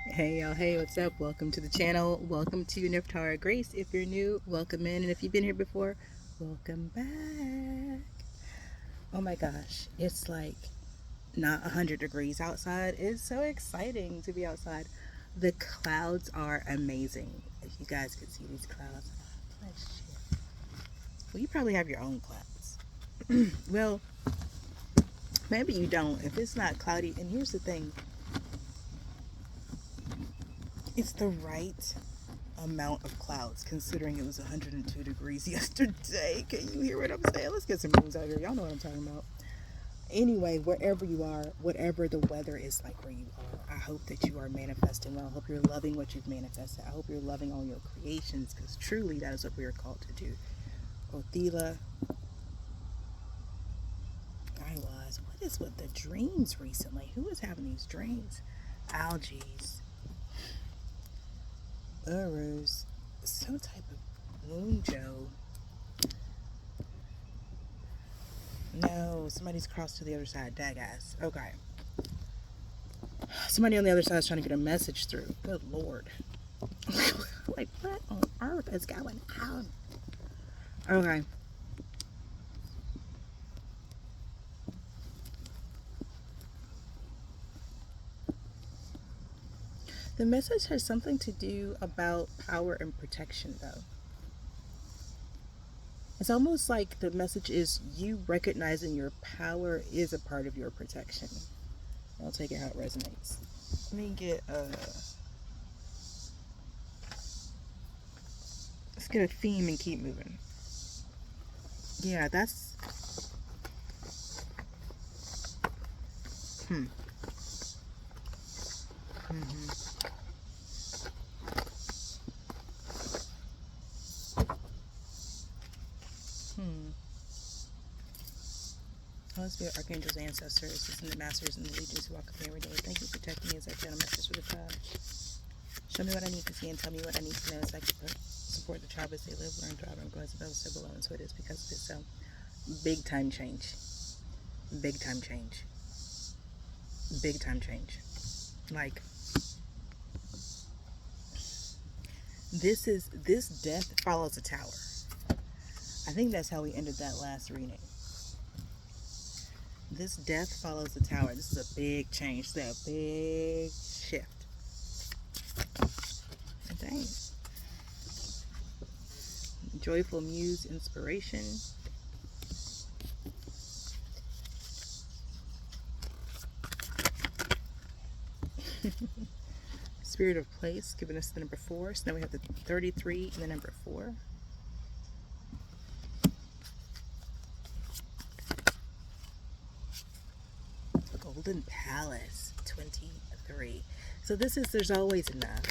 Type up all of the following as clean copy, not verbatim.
Hey y'all, hey, what's up? Welcome to the channel. Welcome to Nephtara Grace. If you're new, welcome in. And if you've been here before, welcome back. Oh my gosh, it's like not 100 degrees outside. It's so exciting to be outside. The clouds are amazing. If you guys could see these clouds. Oh, shit. Well, you probably have your own clouds. Well, maybe you don't. If it's not cloudy, and here's the thing, it's the right amount of clouds considering it was 102 degrees yesterday. Can you hear what I'm saying? Let's get some rooms out here. Y'all know what I'm talking about. Anyway, wherever you are, whatever the weather is like where you are, I hope that you are manifesting well. I hope you're loving what you've manifested. I hope you're loving all your creations because truly that is what we are called to do. Othila, I was. What is with the dreams recently? Who is having these dreams? Algaes. Urus. Some type of moon Joe. No, somebody's crossed to the other side. Dagass. Okay. Somebody on the other side is trying to get a message through. Good lord. Like, what on earth is going on? Okay. The message has something to do about power and protection, though. It's almost like the message is you recognizing your power is a part of your protection. I'll take it how it resonates. Let me get let's get a theme and keep moving. Yeah, that's hmm. Mm-hmm. Hmm. Holy Spirit, Archangels, Ancestors, Assistant Masters, and the Legions who walk with me every day. Thank you for protecting me as I channel messages for the tribe. Show me what I need to see and tell me what I need to know as I support the tribe as they live, learn, thrive, and grow as above, so below, and so it is because it is so. Big time change. Big time change. Big time change. Like, this death follows a tower. I think that's how we ended that last reading. This death follows the tower. This is a big change. This is a big shift. Dang. Joyful muse inspiration. Spirit of place, giving us the number 4. So now we have the 33 and the number 4. Golden Palace, 23. So this is, there's always enough.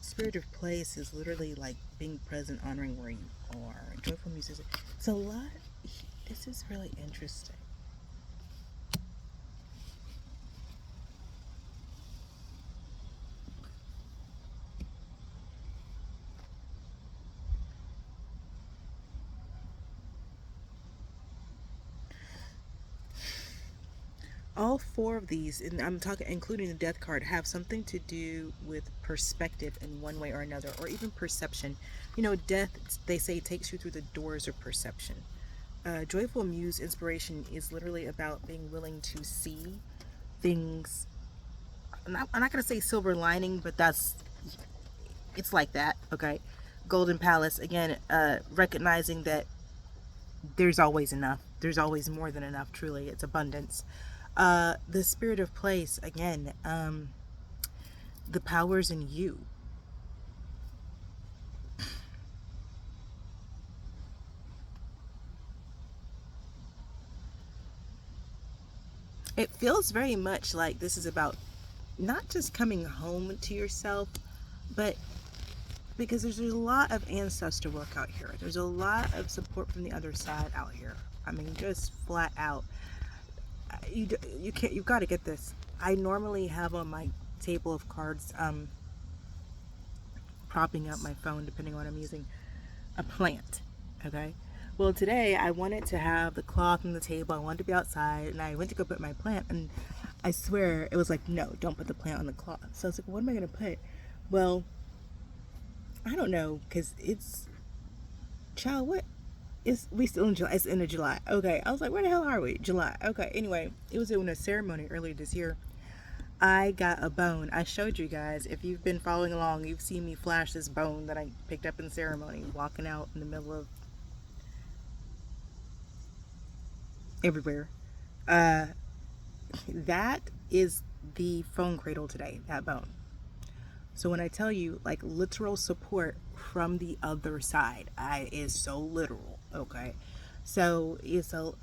Spirit of place is literally like being present, honoring where you are. Joyful music. It's a lot. This is really interesting. All 4 of these, and I'm talking including the death card, have something to do with perspective in one way or another, or even perception. You know, death, they say, takes you through the doors of perception. Joyful muse inspiration is literally about being willing to see things. I'm not going to say silver lining, but it's like that. Okay. Golden Palace, again, recognizing that there's always enough. There's always more than enough. Truly, it's abundance. The Spirit of place, again, the powers in you. It feels very much like this is about not just coming home to yourself, but because there's a lot of ancestor work out here. There's a lot of support from the other side out here. I mean, just flat out. You can't. You've got to get this. I normally have on my table of cards, propping up my phone, depending on what I'm using, a plant. Okay. Well, today I wanted to have the cloth on the table. I wanted to be outside, and I went to go put my plant, and I swear it was like, no, don't put the plant on the cloth. So I was like, what am I going to put? Well, I don't know, because it's, child, what? We still in July. It's end of July. Okay. I was like, where the hell are we? July. Okay. Anyway, it was in a ceremony earlier this year. I got a bone. I showed you guys. If you've been following along, you've seen me flash this bone that I picked up in the ceremony, walking out in the middle of everywhere. Uh, that is the phone cradle today, that bone. So when I tell you, like, literal support from the other side, I is so literal, okay? So it's a,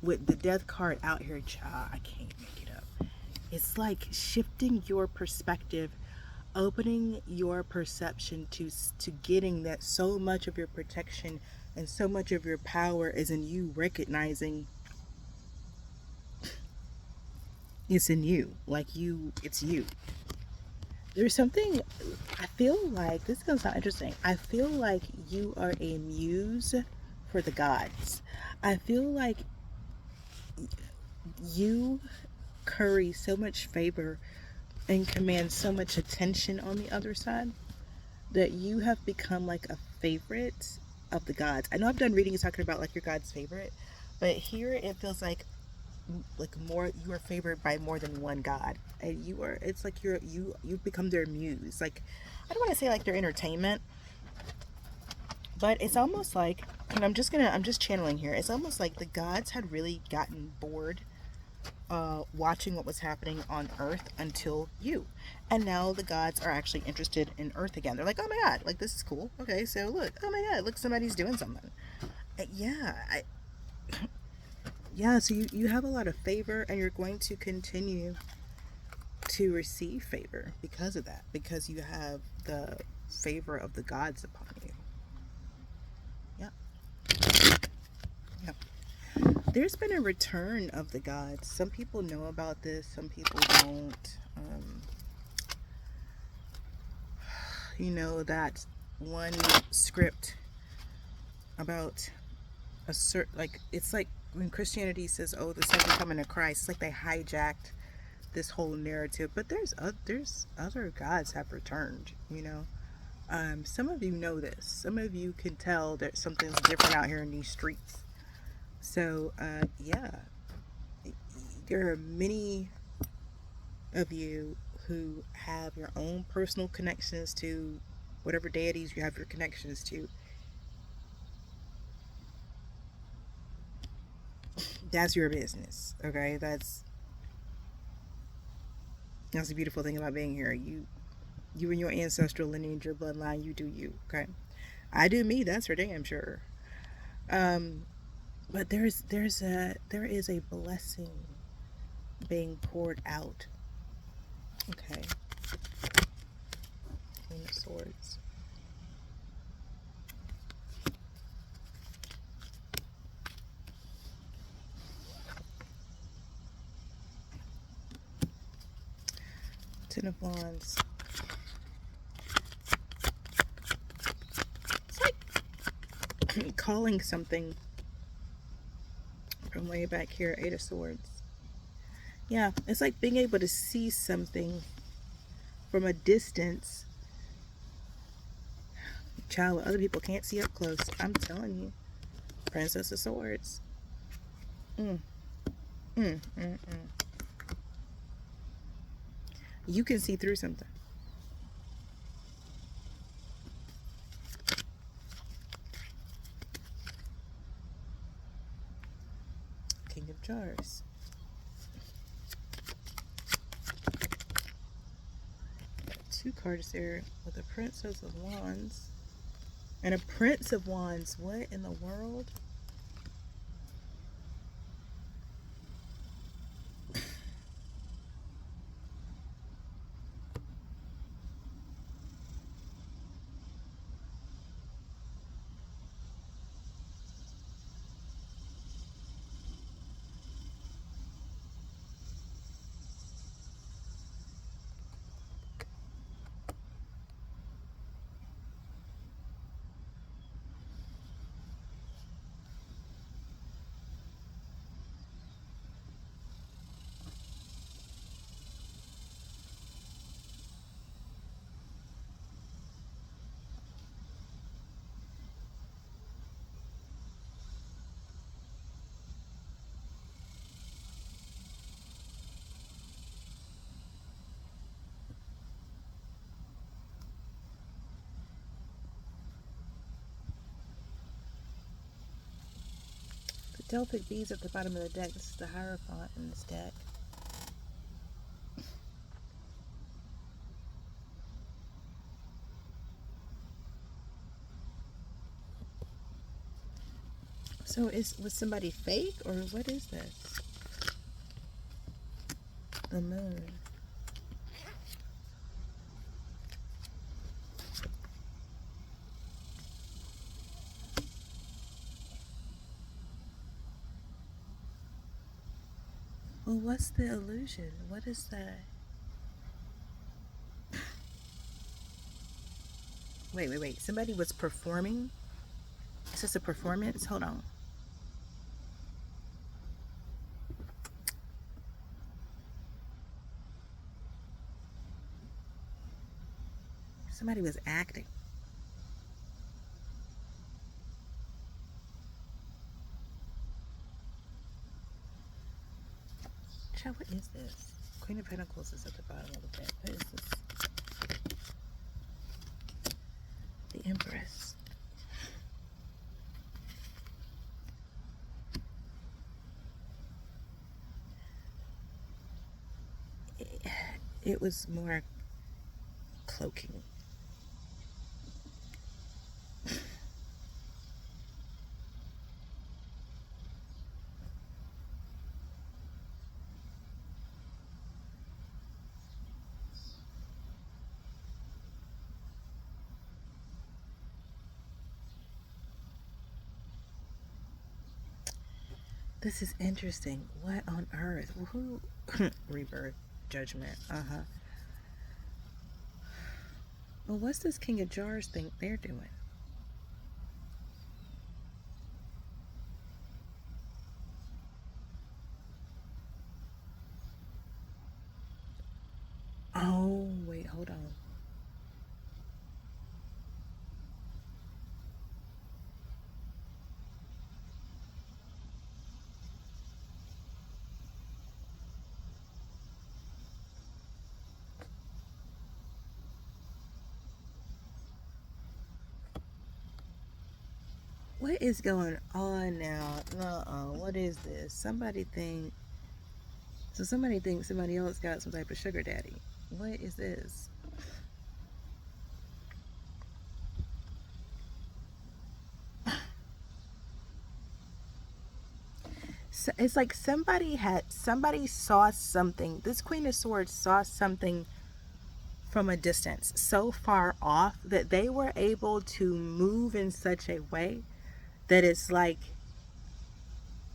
with the death card out here, child, I can't make it up. It's like shifting your perspective, opening your perception to getting that so much of your protection and so much of your power is in you recognizing it's in you. Like you, it's you. There's something, I feel like, this is going to sound interesting. I feel like you are a muse for the gods. I feel like you curry so much favor and command so much attention on the other side that you have become like a favorite of the gods. I know I've done readings talking about like your god's favorite, but here it feels like more you are favored by more than one god, and you are, it's like you've become their muse. Like, I don't want to say like their entertainment, but it's almost like, and I'm just channeling here, it's almost like the gods had really gotten bored watching what was happening on Earth until you. And now the gods are actually interested in Earth again. They're like, oh my god, like this is cool. Okay, so look, oh my god, look, somebody's doing something. Yeah, yeah, so you have a lot of favor, and you're going to continue to receive favor because of that, because you have the favor of the gods upon you. Yeah. Yeah. There's been a return of the gods. Some people know about this, some people don't. You know, that one script about a certain, like, it's like when Christianity says, oh, the second coming of Christ, it's like they hijacked this whole narrative, but there's other gods have returned, you know. Some of you know this, some of you can tell that something's different out here in these streets. So yeah, there are many of you who have your own personal connections to whatever deities you have your connections to. That's your business, okay? That's the beautiful thing about being here. You and your ancestral lineage, your bloodline, you do you, okay? I do me, that's for damn sure. um but there is a blessing being poured out. Okay. Queen of Swords. Ten of Wands. It's like calling something from way back here. Eight of Swords. Yeah, it's like being able to see something from a distance, child, what other people can't see up close. I'm telling you. Princess of Swords. Mm, mm, mm, mm. You can see through something. King of Jars. Two cards there with a Princess of Wands and a Prince of Wands. What in the world? Delphic beads at the bottom of the deck. This is the Hierophant in this deck. So was somebody fake, or what is this? The moon. Well, what's the illusion? What is that? Wait. Somebody was performing? Is this a performance? Hold on. Somebody was acting. Child, what is this? Queen of Pentacles is at the bottom of the deck. What is this? The Empress. It was more cloaking. This is interesting. What on earth? Who? Rebirth, judgment. Well, what's this King of Jars thing they're doing? Oh, wait, hold on. What is going on now? What is this? Somebody thinks somebody else got some type of sugar daddy. What is this? So it's like somebody saw something. This Queen of Swords saw something from a distance so far off that they were able to move in such a way that it's like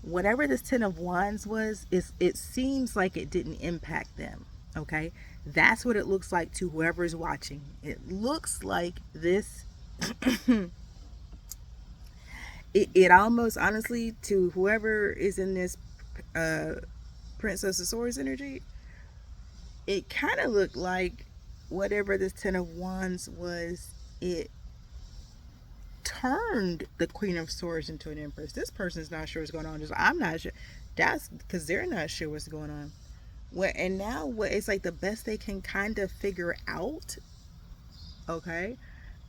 whatever this Ten of Wands was, it seems like it didn't impact them. Okay, that's what it looks like to whoever's watching. It looks like this. it almost, honestly, to whoever is in this Princess of Swords energy, it kind of looked like whatever this Ten of Wands was, it turned the Queen of Swords into an Empress. This person's not sure what's going on. Just, I'm not sure. That's because they're not sure what's going on. And now what it's like the best they can kind of figure out, okay,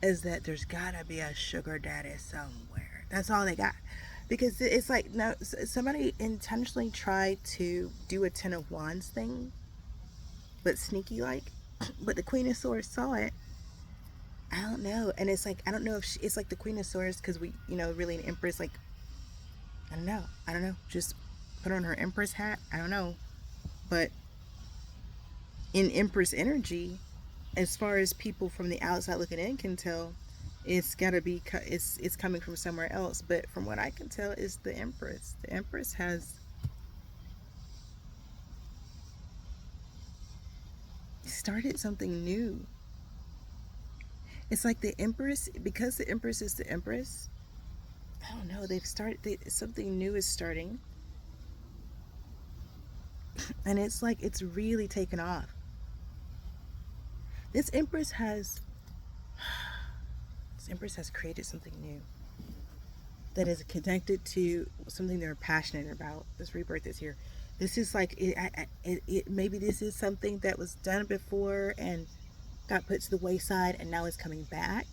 is that there's gotta be a sugar daddy somewhere. That's all they got. Because it's like, no, somebody intentionally tried to do a Ten of Wands thing, but sneaky like. But the Queen of Swords saw it. I don't know. And it's like, I don't know if it's like the Queen of Swords, because we, really an Empress, like, I don't know. Just put on her Empress hat. I don't know. But in Empress energy, as far as people from the outside looking in can tell, it's gotta be, it's coming from somewhere else. But from what I can tell, is the Empress. The Empress has started something new. It's like the Empress, because the Empress is the Empress, I don't know, something new is starting. And it's like, it's really taken off. This Empress has created something new that is connected to something they're passionate about. This rebirth is here. This is like, maybe this is something that was done before and got put to the wayside, and now it's coming back.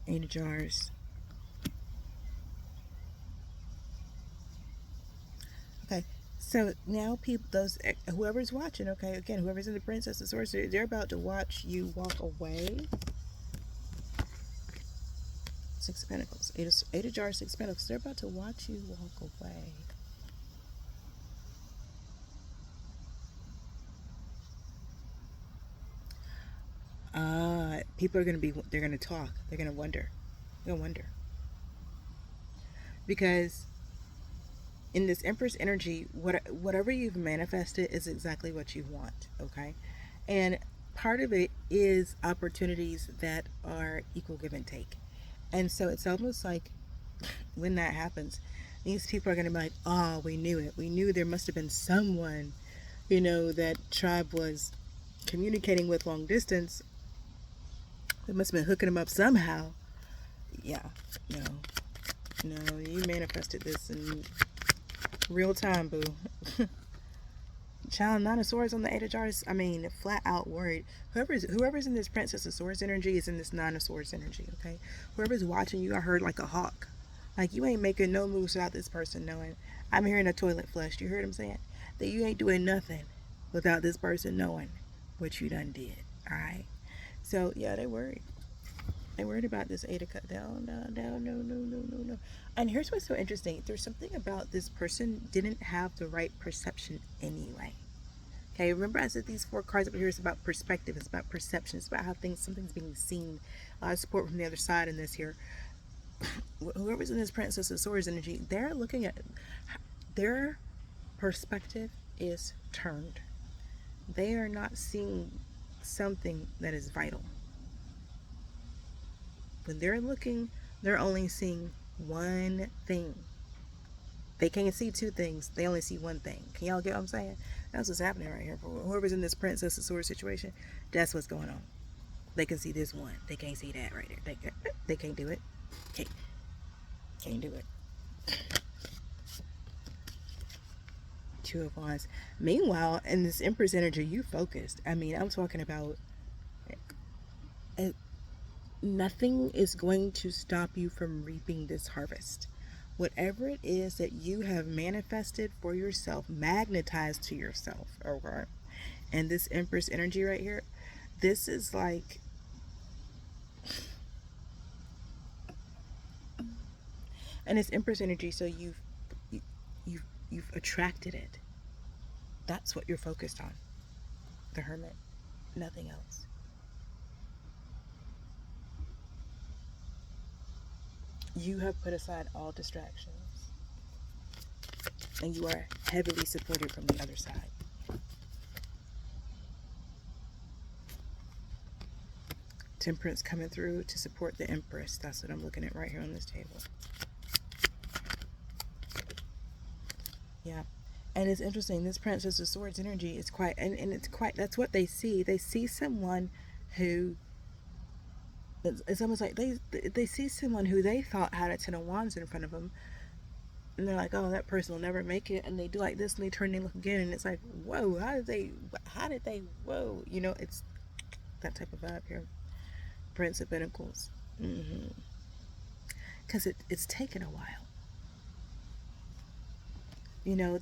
Eight of Jars. Okay. So now people, those whoever's watching, okay, again, whoever's in the Princess of Swords, they're about to watch you walk away. Six of Pentacles, eight of Jars, Six of Pentacles. They're about to watch you walk away. People are gonna be. They're gonna talk. They're gonna wonder. They're gonna wonder because in this Empress energy, whatever you've manifested is exactly what you want. Okay, and part of it is opportunities that are equal give and take, and so it's almost like when that happens, these people are going to be like, oh, we knew it. We knew there must have been someone, that tribe was communicating with long distance. They must have been hooking them up somehow. Yeah, no, no, you manifested this in real time, boo. Child, Nine of Swords on the Eight of Jars. I mean, flat out worried. Whoever's in this Princess of Swords energy is in this Nine of Swords energy. Okay, whoever's watching you, I heard like a hawk. Like you ain't making no moves without this person knowing. I'm hearing a toilet flush. You heard him saying that you ain't doing nothing without this person knowing what you done did. All right. So yeah, they worried. They worried about this Eight of Cups. No, no, no, no, no, no, no, no. And here's what's so interesting. There's something about this person didn't have the right perception anyway. Okay, remember I said these four cards over here is about perspective, it's about perception, it's about how something's being seen. Support from the other side in this here. Whoever's in this Princess of Swords energy, they're looking at their perspective is turned. They are not seeing something that is vital. When they're looking, they're only seeing one thing. They can't see two things. They only see one thing. Can y'all get what I'm saying? That's what's happening right here. For whoever's in this Princess of Swords situation, that's what's going on. They can see this one. They can't see that right there. They can't do it. Can't do it. Two of Wands. Meanwhile, in this Empress energy, you focused. I mean, I'm talking about nothing is going to stop you from reaping this harvest. Whatever it is that you have manifested for yourself, magnetized to yourself, okay? And this Empress energy right here, this is like, and it's Empress energy, so you've attracted it. That's what you're focused on. The Hermit, nothing else. You have put aside all distractions, and you are heavily supported from the other side. Temperance coming through to support the Empress. That's what I'm looking at right here on this table. Yeah. And it's interesting, this Princess of Swords energy is quite, and it's quite, that's what they see. They see someone who, it's almost like they see someone who they thought had a Ten of Wands in front of them, and they're like, oh, that person will never make it, and they do like this, and they turn and look again, and it's like, whoa, how did they, whoa, it's that type of vibe here. Prince of Pentacles. Because it's taken a while.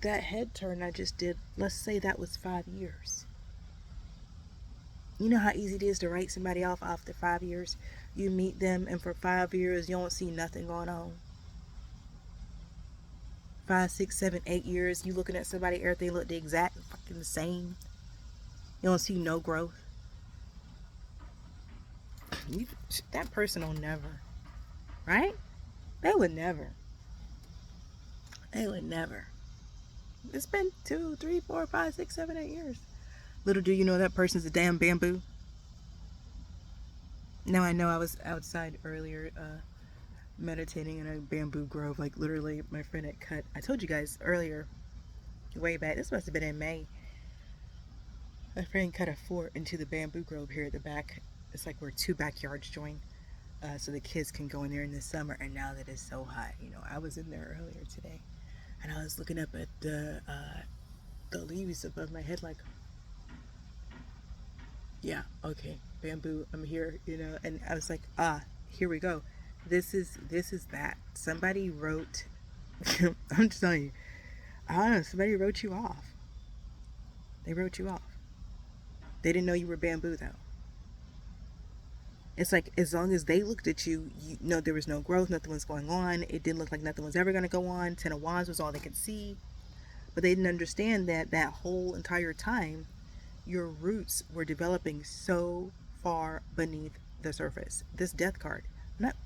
That head turn I just did, let's say that was 5 years. You know how easy it is to write somebody off after 5 years? You meet them, and for 5 years, you don't see nothing going on. 5, 6, 7, 8 years, you looking at somebody, everything look the exact fucking same. You don't see no growth. That person will never, right? They would never. It's been 2, 3, 4, 5, 6, 7, 8 years. Little do you know that person's a damn bamboo. Now I know I was outside earlier meditating in a bamboo grove. Like literally my friend had cut, I told you guys earlier, way back, this must have been in May. My friend cut a fort into the bamboo grove here at the back. It's like where 2 backyards join. So the kids can go in there in the summer. And now that it's so hot, I was in there earlier today. And I was looking up at the leaves above my head like, yeah, okay, bamboo, I'm here, and I was like, here we go. This is that. Somebody wrote I'm just telling you, I don't know, somebody wrote you off. They wrote you off. They didn't know you were bamboo though. It's like as long as they looked at you, you know there was no growth, nothing was going on. It didn't look like nothing was ever going to go on. Ten of Wands was all they could see, but they didn't understand that that whole entire time, your roots were developing so far beneath the surface. This Death card, not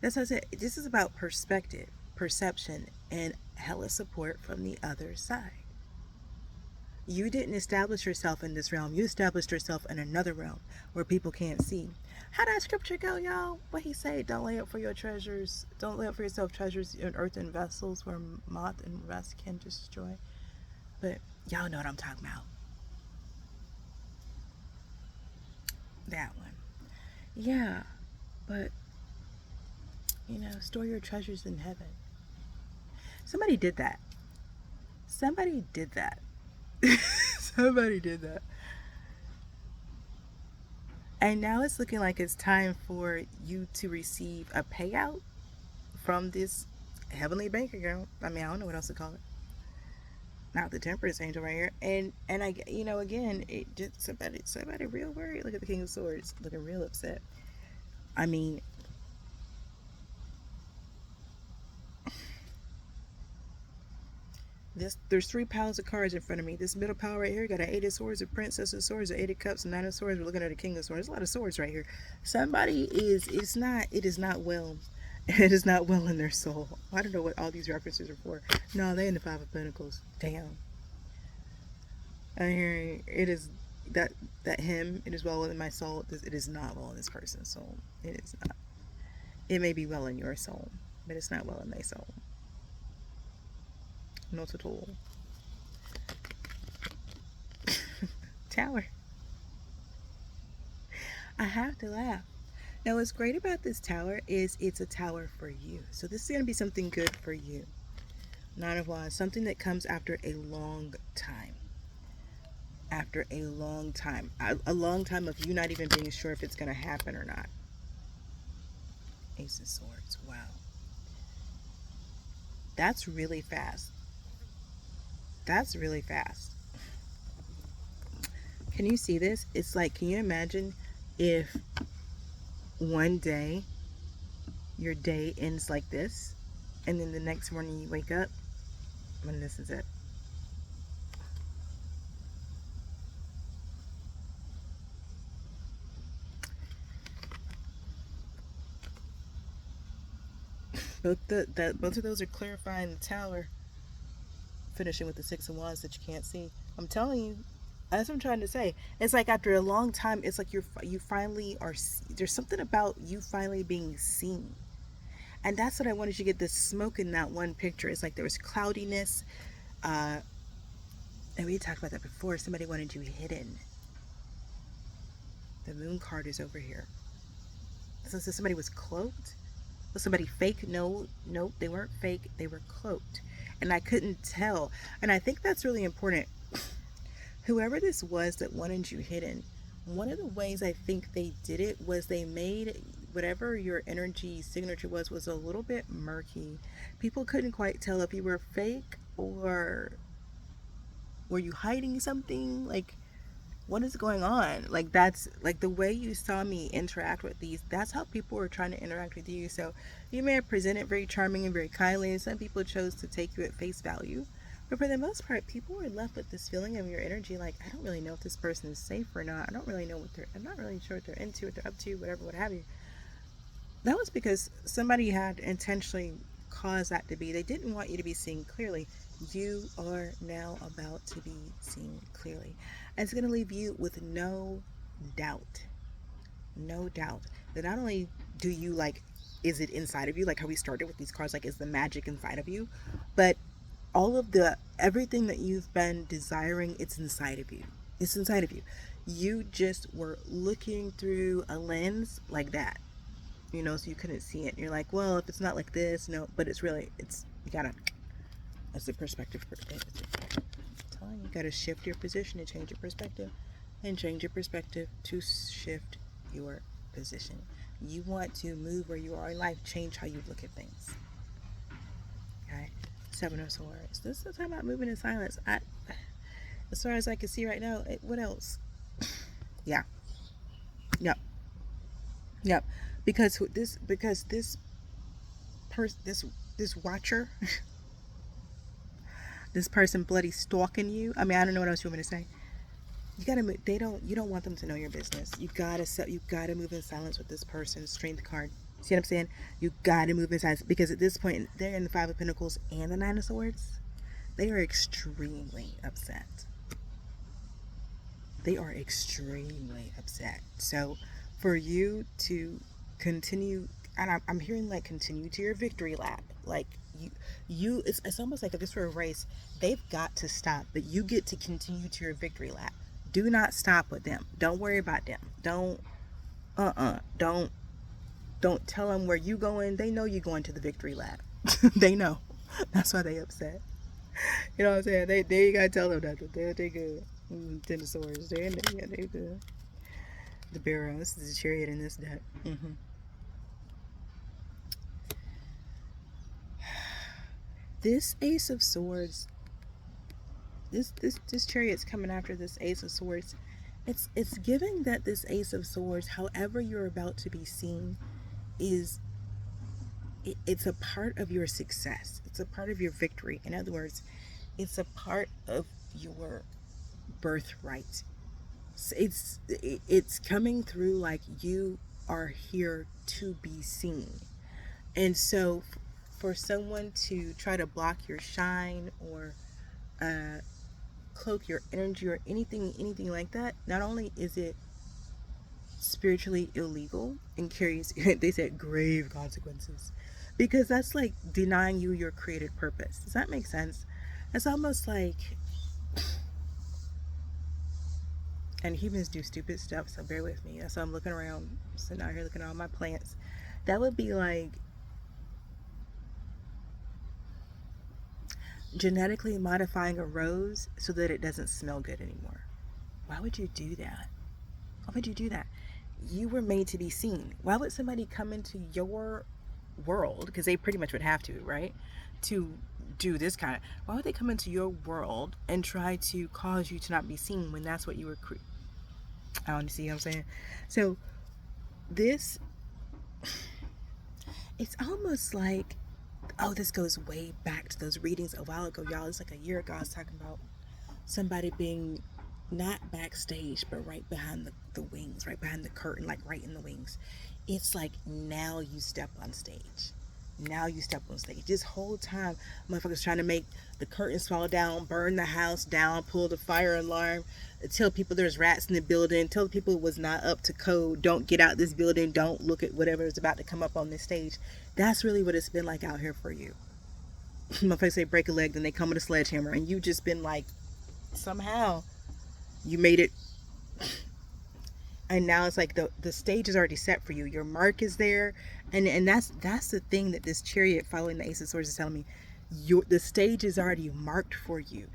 that's what I said. This is about perspective, perception, and hella support from the other side. You didn't establish yourself in this realm. You established yourself in another realm where people can't see. How that scripture go, y'all? What he say? Don't lay up for your treasures. Don't lay up for yourself treasures in earthen vessels where moth and rust can destroy. But y'all know what I'm talking about. That one. Yeah, but store your treasures in heaven. Somebody did that. Somebody did that. Somebody did that. And now it's looking like it's time for you to receive a payout from this heavenly bank account. I mean, I don't know what else to call it. Not the Temperance Angel right here. And I, again, it just somebody real worried. Look at the King of Swords, looking real upset. I mean, there's three piles of cards in front of me. This middle pile right here got an Eight of Swords, a Princess of Swords, an Eight of Cups, a Nine of Swords. We're looking at a King of Swords. There's a lot of swords right here. Somebody is it is not well. It is not well in their soul. I don't know what all these references are for. No, they in the Five of Pentacles. Damn. I hear it is that him. It is well in my soul. It is not well in this person's soul. It is not. It may be well in your soul, but it's not well in my soul. Not at all. Tower. I have to laugh. Now, what's great about this tower is it's a tower for you. So this is going to be something good for you. Nine of Wands, something that comes after a long time. After a long time. A long time of you not even being sure if it's going to happen or not. Ace of Swords. Wow. That's really fast. That's really fast. Can you see this? It's like, can you imagine if one day your day ends like this, and then the next morning you wake up and this is it? Both of those are clarifying the tower, finishing with the Six of Wands that you can't see. I'm telling you, that's what I'm trying to say. It's like after a long time, it's like you finally are. There's something about you finally being seen, and that's what I wanted you to get. This smoke in that one picture. It's like there was cloudiness, and we talked about that before. Somebody wanted you hidden. The Moon card is over here. So somebody was cloaked. Was somebody fake? No, nope, they weren't fake. They were cloaked, and I couldn't tell. And I think that's really important. Whoever this was that wanted you hidden, one of the ways I think they did it was they made whatever your energy signature was a little bit murky. People couldn't quite tell if you were fake or were you hiding something. Like, what is going on? Like, that's like the way you saw me interact with these, that's how people were trying to interact with you. So you may have presented very charming and very kindly, and some people chose to take you at face value, but for the most part, people were left with this feeling of your energy like, I don't really know if this person is safe or not. I don't really know I'm not really sure what they're into, what they're up to, whatever, what have you. That was because somebody had intentionally caused that to be. They didn't want you to be seen clearly. You are now about to be seen clearly. And it's going to leave you with no doubt that not only do you like, is it inside of you, like how we started with these cards, like is the magic inside of you, but all of everything that you've been desiring, it's inside of you. It's inside of you. You just were looking through a lens like that, so you couldn't see it. You're like, well, if it's not like this, no, but it's really, you gotta, that's the perspective. You gotta shift your position and change your perspective, and change your perspective to shift your position. You want to move where you are in life, change how you look at things. Okay. Seven of Swords. This is talking about moving in silence. As far as I can see right now, what else? Yeah. Yep. Yep. Because this watcher, this person bloody stalking you. I mean, I don't know what else you want me to say. You gotta move. You don't want them to know your business. You gotta move in silence with this person. Strength card. See what I'm saying? You gotta move in silence because at this point they're in the Five of Pentacles and the Nine of Swords. They are extremely upset. They are extremely upset. So for you to continue, and I'm hearing like continue to your victory lap, like it's almost like if this were a race, they've got to stop, but you get to continue to your victory lap. Do not stop with them. Don't worry about them. Don't don't tell them where you going. They know you're going to the victory lap. They know. That's why they upset. You know what I'm saying? They gotta tell them that they good. Ten of Swords. They good. The Barrow. This is a Chariot in this deck. This Ace of Swords. This Chariot's coming after this Ace of Swords. It's giving that this Ace of Swords, however you're about to be seen, is it's a part of your success. It's a part of your victory. In other words, it's a part of your birthright. It's coming through like you are here to be seen. And so for someone to try to block your shine or cloak your energy or anything like that, not only is it spiritually illegal and carries they said grave consequences, because that's like denying you your created purpose. Does that make sense? It's almost like, and humans do stupid stuff, so bear with me. So I'm looking around, sitting out here looking at all my plants. That would be like genetically modifying a rose so that it doesn't smell good anymore. Why would you do that? Why would you do that? You were made to be seen. Why would somebody come into your world, because they pretty much would have to, right, to do this kind of, why would they come into your world and try to cause you to not be seen when that's what you were I don't see what I'm saying. So this, it's almost like, oh, this goes way back to those readings a while ago, y'all. It's like a year ago. I was talking about somebody being not backstage, but right behind the wings, right behind the curtain, like right in the wings. It's like now you step on stage. Now you step on stage. This whole time, motherfuckers trying to make the curtains fall down, burn the house down, pull the fire alarm, tell people there's rats in the building, tell people it was not up to code, don't get out this building, don't look at whatever is about to come up on this stage. That's really what it's been like out here for you. Motherfuckers say break a leg, then they come with a sledgehammer, and you just been like, somehow you made it. And now it's like the stage is already set for you. Your mark is there, and that's the thing that this Chariot following the Ace of Swords is telling me. The stage is already marked for you.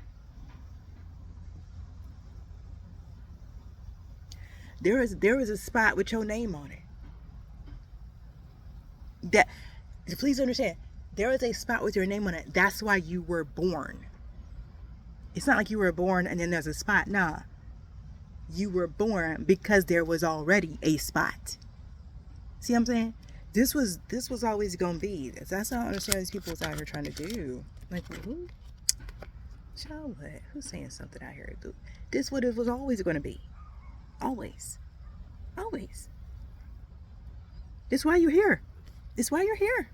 There is a spot with your name on it. That, please understand, there is a spot with your name on it. That's why you were born. It's not like you were born and then there's a spot. Nah. You were born because there was already a spot. See what I'm saying? This was always gonna be. That's how I understand these people was out here trying to do. Like, who? Child, what? Who's saying something out here? This what it was always gonna be. Always. Always. This why you're here. This why you're here.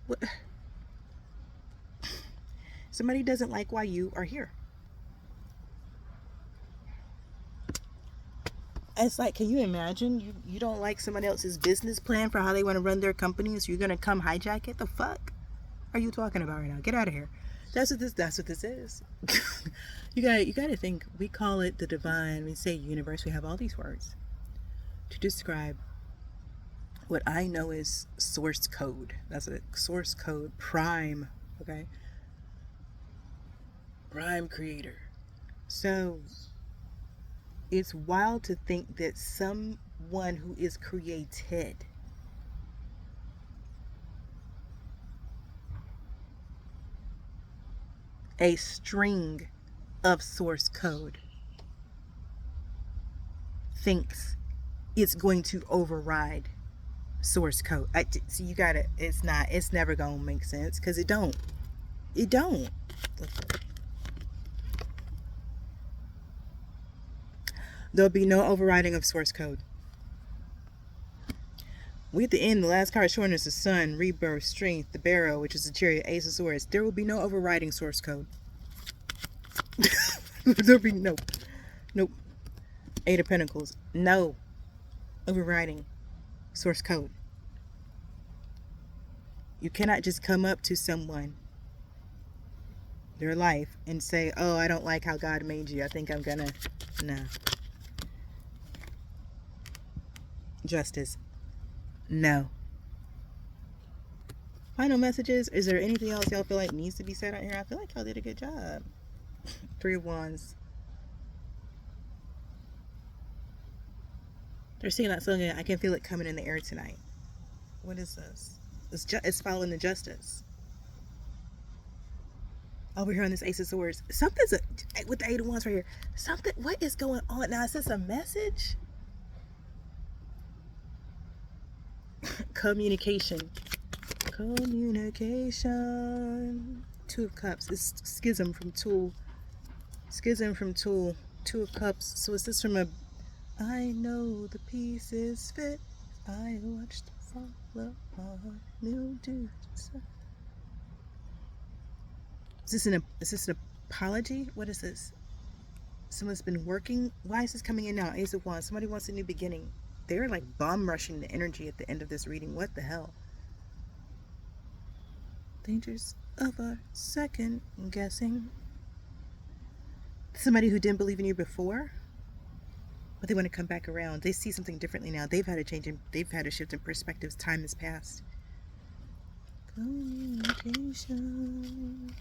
What? Somebody doesn't like why you are here. It's like, can you imagine? You don't like somebody else's business plan for how they want to run their company, so you're gonna come hijack it? The fuck are you talking about right now? Get out of here. That's what this is. you gotta think. We call it the divine. We say universe. We have all these words to describe what I know is source code. That's a source code. Prime. Okay. Prime creator. So it's wild to think that some one who is created. A string of source code thinks it's going to override source code. So you gotta, it's never gonna make sense, because it don't. There'll be no overriding of source code. We at the end, the last card showing us the sun, rebirth, strength, the barrow, which is the chariot, ace of swords. There will be no overriding source code. There'll be nope. Eight of Pentacles, no overriding source code. You cannot just come up to someone, their life, and say, oh, I don't like how God made you. I think I'm gonna, no. Justice, no. Final messages. Is there anything else y'all feel like needs to be said out here? I feel like y'all did a good job. Three of Wands. They're seeing that song. I can feel it coming in the air tonight. What is this? It's following the justice. Over here on this Ace of Swords. Something's with the Eight of Wands right here. Something, what is going on? Now, is this a message? Communication. Two of Cups. It's schism from Tool. Two of Cups. So is this from a, I know the pieces fit. I watched them fall apart. New dudes. Is this an apology? What is this? Someone's been working. Why is this coming in now? Ace of Wands. Somebody wants a new beginning. They're like bomb rushing the energy at the end of this reading. What the hell? Dangers of our second guessing. Somebody who didn't believe in you before, but they want to come back around. They see something differently now. They've had a change in, they've had a shift in perspectives. Time has passed. Communication.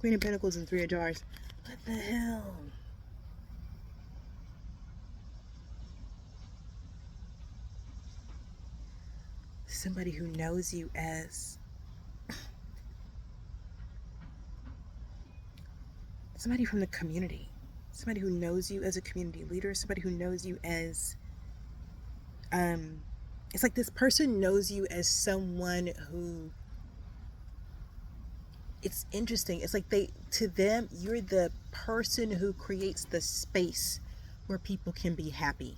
Queen of Pentacles and Three of Jars. What the hell? Somebody who knows you as somebody from the community. Somebody who knows you as a community leader. Somebody who knows you as it's like this person knows you as someone who, it's interesting. It's like to them, you're the person who creates the space where people can be happy.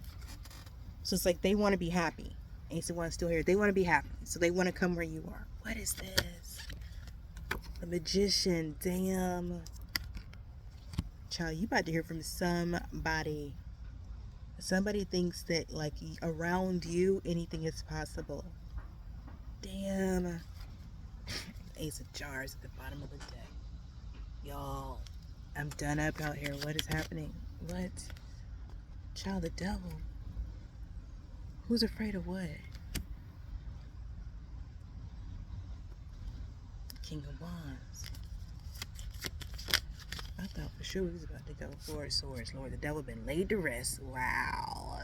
So it's like they want to be happy. Ace of Wands still here. They want to be happy. So they want to come where you are. What is this? The Magician. Damn. Child, you about to hear from somebody. Somebody thinks that like around you, anything is possible. Damn. Ace of Jars at the bottom of the deck. Y'all, I'm done up out here. What is happening? What? Child, the devil. Who's afraid of what? King of Wands. I thought for sure we was about to go Four of Swords. Lord, the devil been laid to rest. Wow.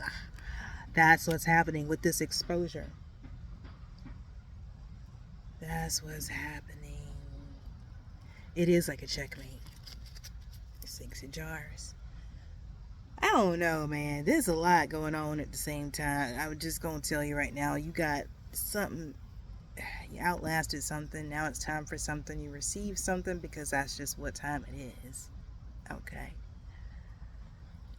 That's what's happening with this exposure. That's what's happening. It is like a checkmate. Six of Jars. I don't know, man. There's a lot going on at the same time. I'm just going to tell you right now. You got something. You outlasted something. Now it's time for something. You receive something because that's just what time it is. Okay.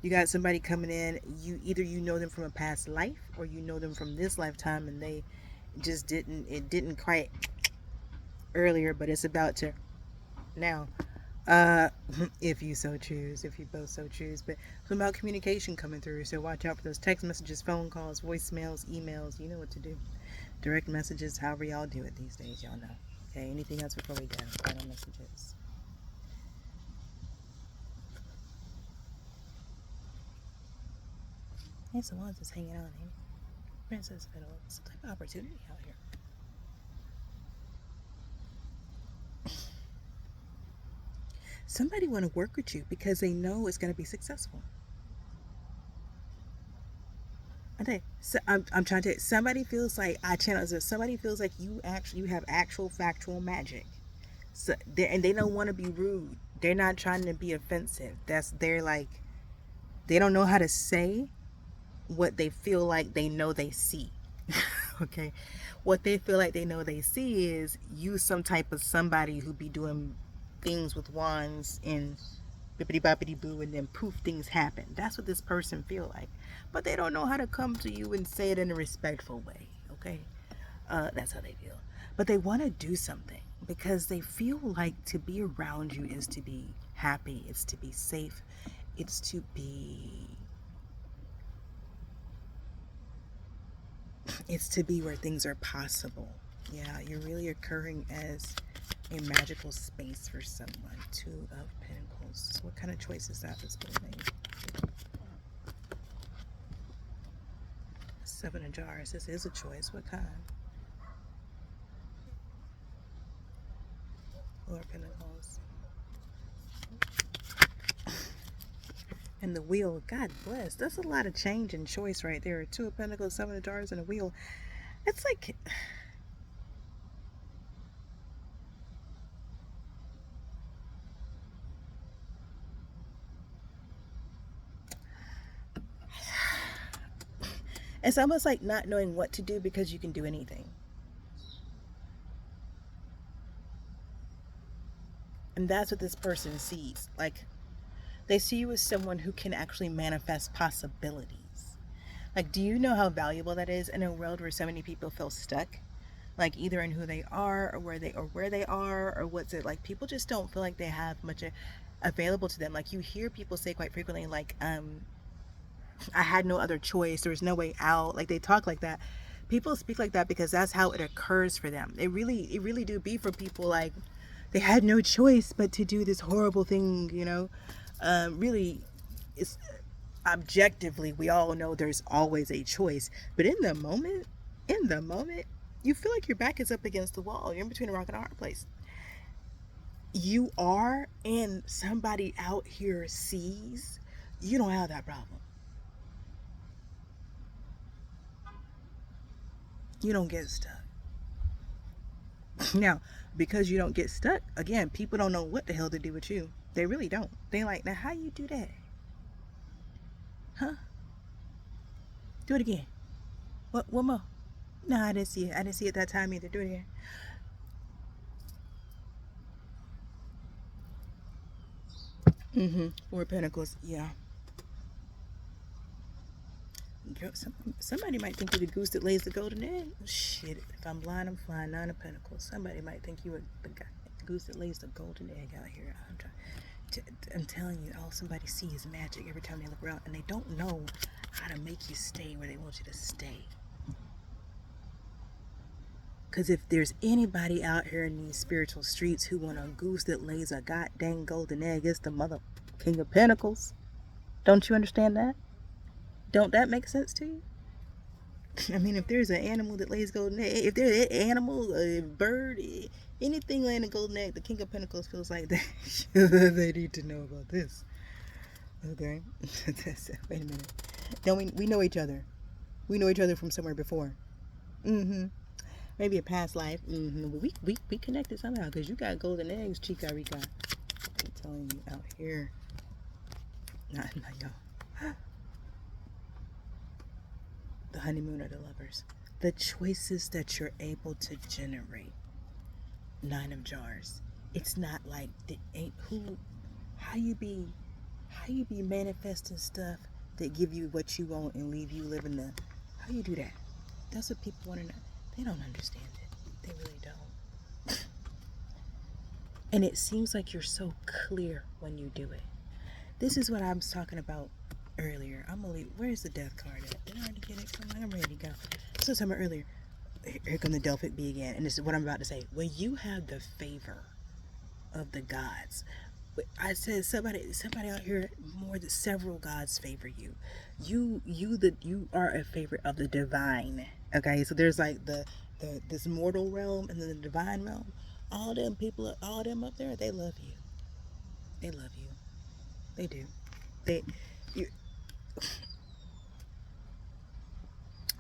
You got somebody coming in. Either you know them from a past life or you know them from this lifetime and they just didn't quite earlier, but it's about to now. If you so choose, if you both so choose. But it's about communication coming through, so watch out for those text messages, phone calls, voicemails, emails. You know what to do. Direct messages, however y'all do it these days, y'all know. Okay, anything else before we go? Final messages. Ace of Wands is hanging out here. Princess Fiddle. Some type of opportunity out here. Somebody want to work with you because they know it's going to be successful. Okay, so I'm trying to. Somebody feels like I channel. Somebody feels like you have actual factual magic. So and they don't want to be rude. They're not trying to be offensive. They're like they don't know how to say what they feel like they know they see. Okay, what they feel like they know they see is you some type of somebody who be doing things with wands and bippity boppity boo, and then poof, things happen. That's what this person feel like, but they don't know how to come to you and say it in a respectful way. Okay, that's how they feel. But they want to do something because they feel like to be around you is to be happy, it's to be safe, it's to be where things are possible. Yeah, you're really occurring as a magical space for someone. Two of Pentacles. So what kind of choice is that that's been made? Seven of Jars. This is a choice. What kind? Four of Pentacles. And the Wheel. God bless. That's a lot of change and choice right there. Two of Pentacles, Seven of Jars, and a Wheel. It's like it's almost like not knowing what to do because you can do anything. And that's what this person sees. Like they see you as someone who can actually manifest possibilities. Like, do you know how valuable that is in a world where so many people feel stuck? Like either in who they are or where they are or what's it like people just don't feel like they have much available to them. Like you hear people say quite frequently like I had no other choice, there was no way out. Like they talk like that. People speak like that because that's how it occurs for them. It really do be for people like they had no choice but to do this horrible thing, you know. Really, it's objectively we all know there's always a choice, but in the moment, you feel like your back is up against the wall. You're in between a rock and a hard place. You are, and somebody out here sees. You don't have that problem. You don't get stuck. Now, because you don't get stuck, again, people don't know what the hell to do with you. They really don't. They like, now how you do that? Huh? Do it again. What more? No, I didn't see it. I didn't see it that time either. Do it again. Mm-hmm. Four of Pentacles. Yeah. Girl, somebody might think you're the goose that lays the golden egg. Shit, if I'm blind, I'm flying. Nine of Pentacles. Somebody might think you are the guy, the goose that lays the golden egg out here. I'm telling you, all somebody sees is magic every time they look around, and they don't know how to make you stay where they want you to stay. Because if there's anybody out here in these spiritual streets who want a goose that lays a goddamn golden egg, it's the mother King of Pentacles. Don't you understand that? Don't that make sense to you? I mean, if there's an animal that lays golden egg, if there's an animal, a bird, anything laying a golden egg, the King of Pentacles feels like they, they need to know about this. Okay? Wait a minute. No, we know each other. We know each other from somewhere before. Mm-hmm. Maybe a past life. Mm-hmm. But we connected somehow because you got golden eggs, Chica Rica. I'm telling you, out here. Not y'all. The honeymoon or the lovers. The choices that you're able to generate. Nine of Jars. It's not like the ain't who how you be manifesting stuff that give you what you want and leave you living the how you do that. That's what people want to know. They don't understand it. They really don't. And it seems like you're so clear when you do it. This is what I was talking about earlier. I'm gonna leave. Where's the death card at? Did I already get it? I'm ready to go. So somewhere earlier. Here come the Delphic B again, and this is what I'm about to say. When you have the favor of the gods, I said somebody out here more than several gods favor you. You are a favorite of the divine. Okay, so there's like the this mortal realm and then the divine realm. All them people, all them up there, they love you. They love you. They do. They, you,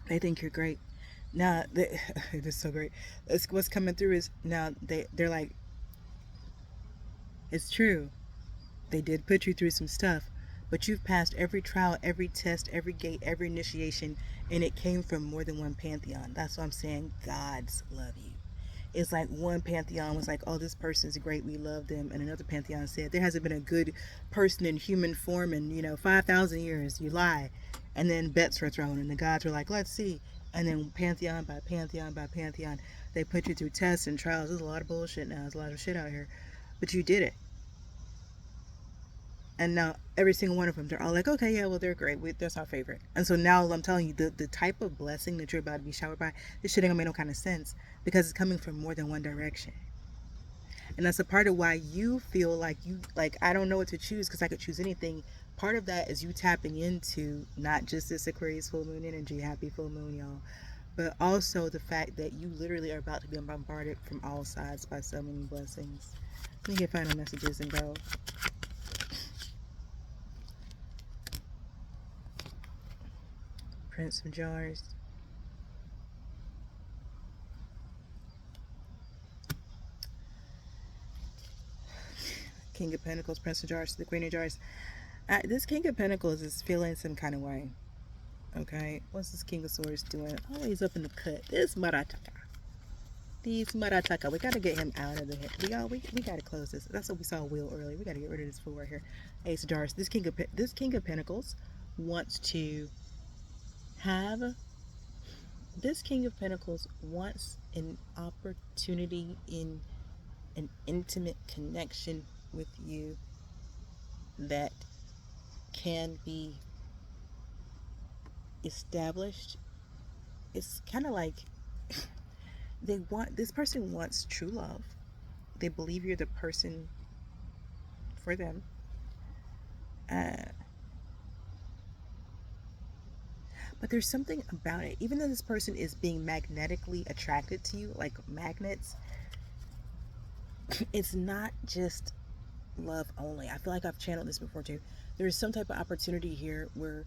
They think you're great. Now, this is so great. What's coming through is now they're like, it's true. They did put you through some stuff, but you've passed every trial, every test, every gate, every initiation, and it came from more than one pantheon. That's why I'm saying gods love you. It's like one pantheon was like, oh, this person's great, we love them, and another pantheon said there hasn't been a good person in human form in 5,000 years. You lie, and then bets were thrown, and the gods were like, let's see, and then pantheon by pantheon by pantheon, they put you through tests and trials. There's a lot of bullshit now. There's a lot of shit out here, but you did it. And now every single one of them, they're all like, okay, yeah, well, they're great. That's our favorite. And so now I'm telling you, the type of blessing that you're about to be showered by, this shit ain't gonna make no kind of sense because it's coming from more than one direction. And that's a part of why you feel like I don't know what to choose because I could choose anything. Part of that is you tapping into not just this Aquarius full moon energy, happy full moon, y'all, but also the fact that you literally are about to be bombarded from all sides by so many blessings. Let me get final messages and go. Prince of Jars. King of Pentacles, Prince of Jars, the Queen of Jars. This King of Pentacles is feeling some kind of way. Okay, what's this King of Swords doing? Oh, he's up in the cut. This Marataka. These Marataka. We gotta get him out of the head. We gotta close this. That's what we saw Will earlier. We gotta get rid of this fool right here. Ace of Jars. This King of Pentacles wants to have. This King of Pentacles wants an opportunity in an intimate connection with you that can be established. It's kind of like this person wants true love. They believe you're the person for them. uh, but there's something about it, even though this person is being magnetically attracted to you like magnets. It's not just love only. I feel like I've channeled this before too. There's some type of opportunity here where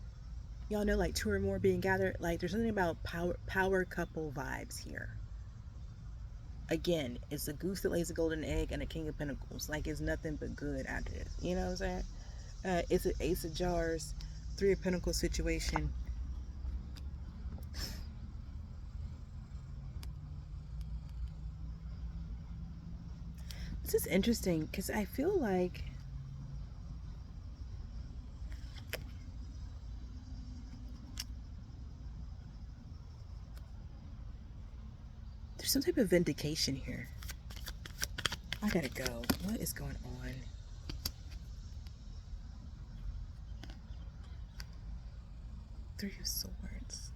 y'all know, like, two or more being gathered. Like, there's something about power couple vibes here. Again, it's a goose that lays a golden egg and a King of Pentacles. Like, it's nothing but good after this. You know what I'm saying? It's an Ace of Jars, Three of Pentacles situation. This is interesting because I feel like there's some type of vindication here. I gotta go. What is going on? Three of Swords.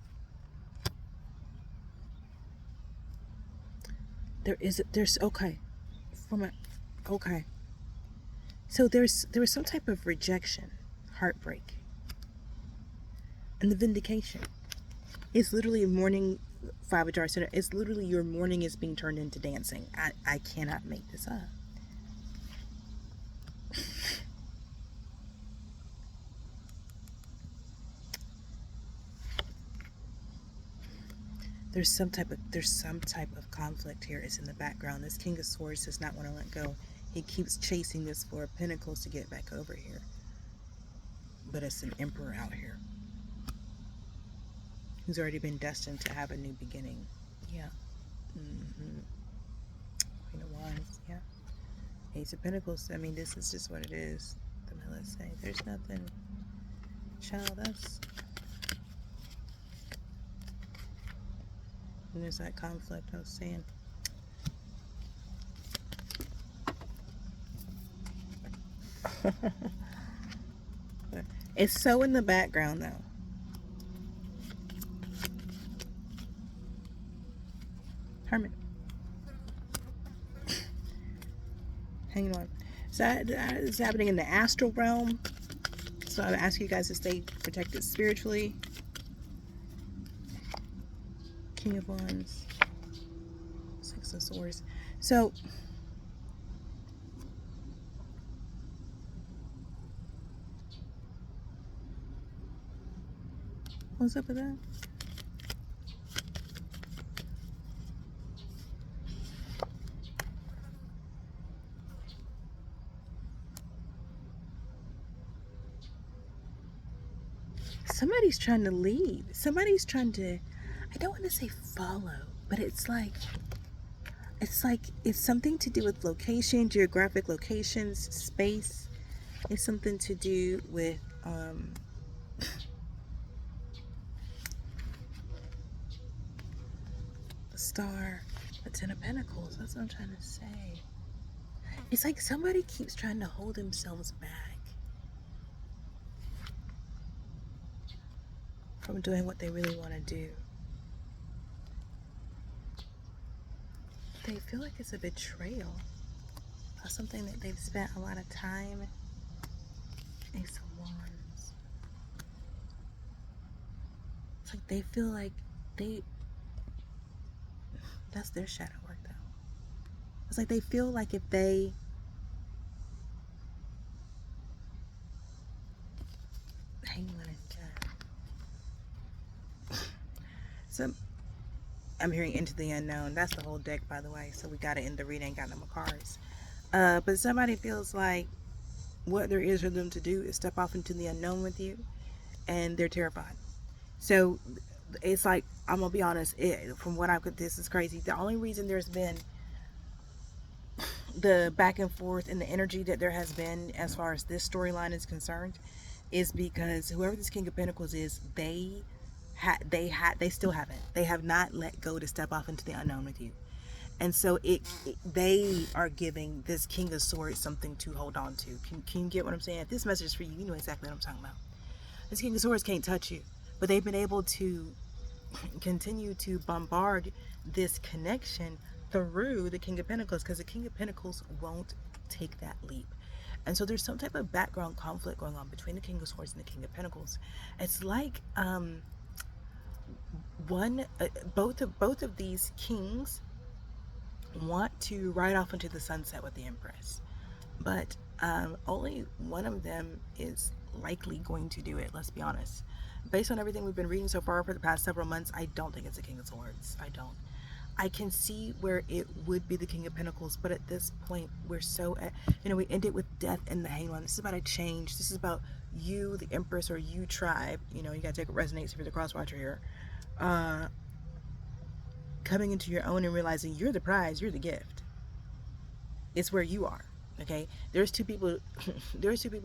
There's okay. Okay. So there was some type of rejection, heartbreak, and the vindication. It's literally mourning. Five of Jars. It's literally your mourning is being turned into dancing. I cannot make this up. There's some type of conflict here. It's in the background. This King of Swords does not want to let go. He keeps chasing this Four of Pentacles to get back over here. But it's an Emperor out here who's already been destined to have a new beginning. Yeah. Queen of Wands. Yeah. Ace of Pentacles. I mean, this is just what it is. Let's say there's nothing. Child, that's. And there's that conflict I was saying. It's so in the background though. Hermit. Hang on. So that is happening in the astral realm. So I ask you guys to stay protected spiritually. King of Wands. Six of Swords. So what's up with that? somebody's trying to leave. Somebody's trying to, I don't want to say follow, but it's like it's something to do with location, geographic locations, space. It's something to do with the star, the Ten of Pentacles. That's what I'm trying to say. It's like somebody keeps trying to hold themselves back from doing what they really want to do. They feel like it's a betrayal of something that they've spent a lot of time. Ace of Wands. It's like they feel like that's their shadow work though. It's like they feel like if they hang on and so I'm hearing Into the Unknown. That's the whole deck, by the way. So we got it in the reading. Ain't got no more cards. But somebody feels like what there is for them to do is step off into the unknown with you, and they're terrified. So it's like, I'm gonna be honest. From what I could, this is crazy. The only reason there's been the back and forth and the energy that there has been as far as this storyline is concerned is because whoever this King of Pentacles is, they still haven't. They have not let go to step off into the unknown with you. And so they are giving this King of Swords something to hold on to. Can you get what I'm saying? If this message is for you, you know exactly what I'm talking about. This King of Swords can't touch you, but they've been able to continue to bombard this connection through the King of Pentacles, because the King of Pentacles won't take that leap. And so there's some type of background conflict going on between the King of Swords and the King of Pentacles. It's like both of these kings want to ride off into the sunset with the Empress, but only one of them is likely going to do it. Let's be honest. Based on everything we've been reading so far for the past several months, I don't think it's the King of Swords. I don't. I can see where it would be the King of Pentacles, but at this point, we're so, we ended with death and the Hangman. This is about a change. This is about you, the Empress, or you tribe. You gotta take what resonates if you're the crosswatcher here. Coming into your own and realizing you're the prize, you're the gift. It's where you are. Okay, there's two people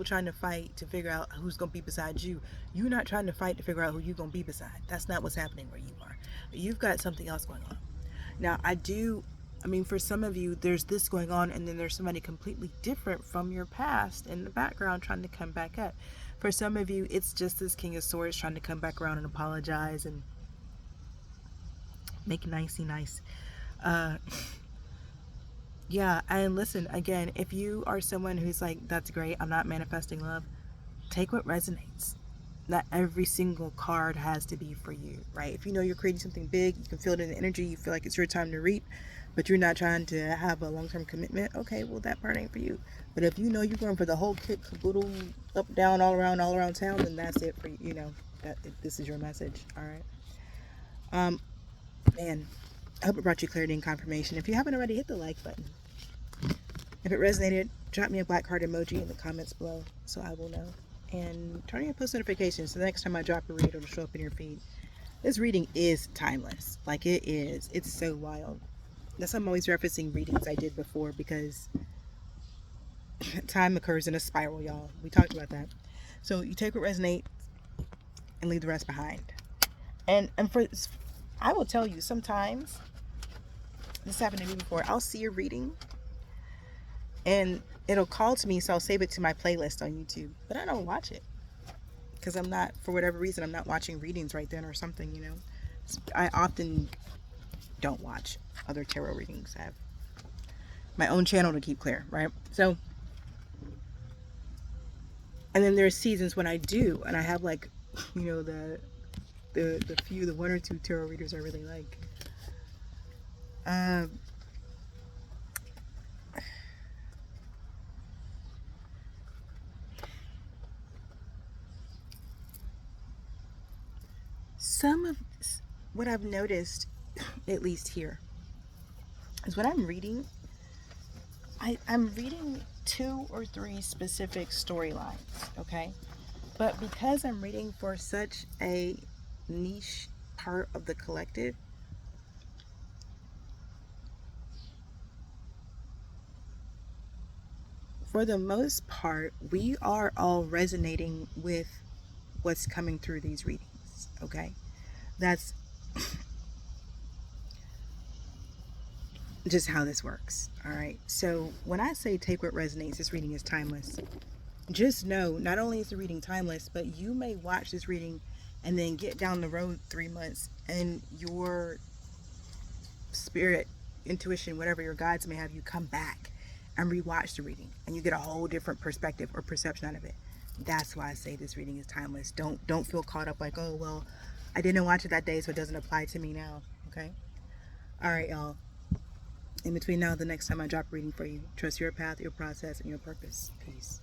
trying to fight to figure out who's gonna be beside you. You're not trying to fight to figure out who you're gonna be beside. That's not what's happening where you are. You've got something else going on. Now, for some of you, there's this going on, and then there's somebody completely different from your past in the background trying to come back up. For some of you, it's just this King of Swords trying to come back around and apologize and make nicey nice. Yeah, and listen, again, if you are someone who's like, that's great, I'm not manifesting love, take what resonates. Not every single card has to be for you, right? If you know you're creating something big, you can feel it in the energy, you feel like it's your time to reap, but you're not trying to have a long-term commitment, okay, well, that part ain't for you. But if you know you're going for the whole kit, caboodle, up, down, all around town, then that's it for you. This is your message, all right? Man, I hope it brought you clarity and confirmation. If you haven't already, hit the like button. If it resonated, drop me a black heart emoji in the comments below so I will know. And turn on your post notifications so the next time I drop a read, it'll show up in your feed. This reading is timeless. Like, it is. It's so wild. That's why I'm always referencing readings I did before, because time occurs in a spiral, y'all. We talked about that. So you take what resonates and leave the rest behind. And I will tell you, sometimes, this happened to me before, I'll see a reading and it'll call to me, so I'll save it to my playlist on YouTube, but I don't watch it because I'm not, for whatever reason, I'm not watching readings right then or something, I often don't watch other tarot readings. I have my own channel to keep clear, right? So, and then there's seasons when I do, and I have like, the one or two tarot readers I really like. Some of what I've noticed, at least here, is when I'm reading, I'm reading 2 or 3 specific storylines, okay? But because I'm reading for such a niche part of the collective, for the most part, we are all resonating with what's coming through these readings. Okay. That's just how this works. All right. So when I say take what resonates, this reading is timeless. Just know not only is the reading timeless, but you may watch this reading and then get down the road 3 months and your spirit, intuition, whatever your guides may have you come back and rewatch the reading and you get a whole different perspective or perception out of it. That's why I say this reading is timeless. Don't feel caught up like, oh well, I didn't watch it that day, so it doesn't apply to me now. Okay? Alright, y'all. In between now and the next time I drop a reading for you, trust your path, your process, and your purpose. Peace.